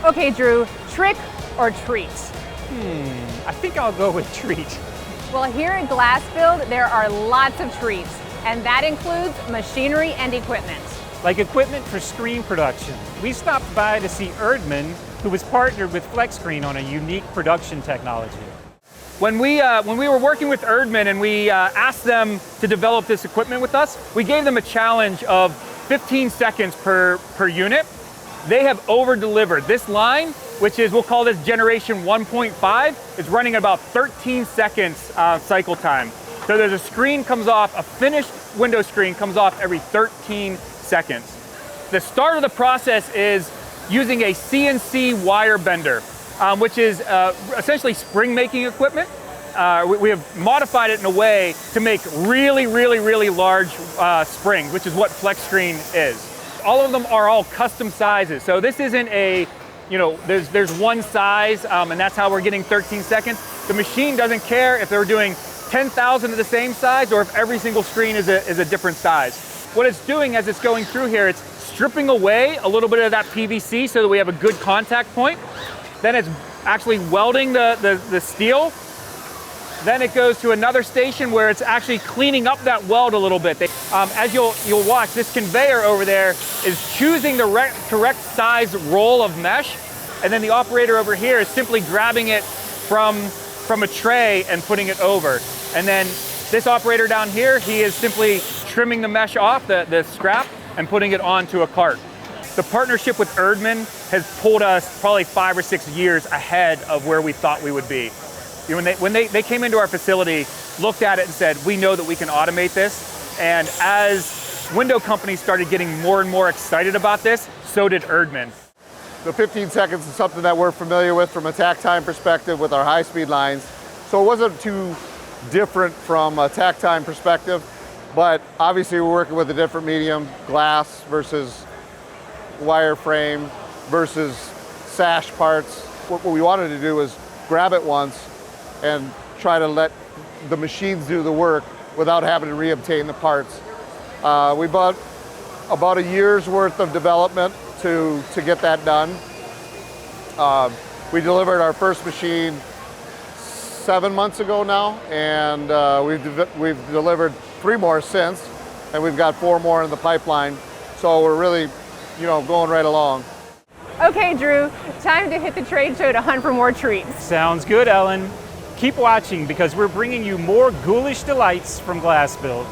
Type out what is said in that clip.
Okay, Drew, trick or treat? I think I'll go with treat. Well, here at Glassbuild, there are lots of treats, and that includes machinery and equipment. Like equipment for screen production. We stopped by to see Erdman, who was partnered with FlexScreen on a unique production technology. When we were working with Erdman and we asked them to develop this equipment with us, we gave them a challenge of 15 seconds per unit. They have over-delivered. This line, which is, we'll call this generation 1.5, is running at about 13 seconds cycle time. So there's a screen comes off, a finished Windows screen comes off every 13 seconds. The start of the process is using a CNC wire bender, which is essentially spring-making equipment. We have modified it in a way to make really, really, really large springs, which is what FlexScreen is. All of them are all custom sizes. So this isn't a, there's one size, and that's how we're getting 13 seconds. The machine doesn't care if they're doing 10,000 of the same size or if every single screen is a different size. What it's doing as it's going through here, it's stripping away a little bit of that PVC so that we have a good contact point. Then it's actually welding the steel. Then it goes to another station where it's actually cleaning up that weld a little bit. As you'll watch, this conveyor over there is choosing the correct size roll of mesh, and then the operator over here is simply grabbing it from a tray and putting it over. And then this operator down here, he is simply trimming the mesh off, the scrap, and putting it onto a cart. The partnership with Erdman has pulled us probably 5 or 6 years ahead of where we thought we would be. When they came into our facility, looked at it and said, we know that we can automate this. And as window companies started getting more and more excited about this, so did Erdman. The 15 seconds is something that we're familiar with from a takt time perspective with our high-speed lines. So it wasn't too different from a takt time perspective, but obviously we're working with a different medium, glass versus wireframe versus sash parts. What we wanted to do was grab it once and try to let the machines do the work without having to reobtain the parts. We bought about a year's worth of development to get that done. We delivered our first machine 7 months ago now, and we've delivered 3 more since, and we've got 4 more in the pipeline. So we're really, going right along. Okay, Drew, time to hit the trade show to hunt for more treats. Sounds good, Ellen. Keep watching because we're bringing you more ghoulish delights from Glassbuild.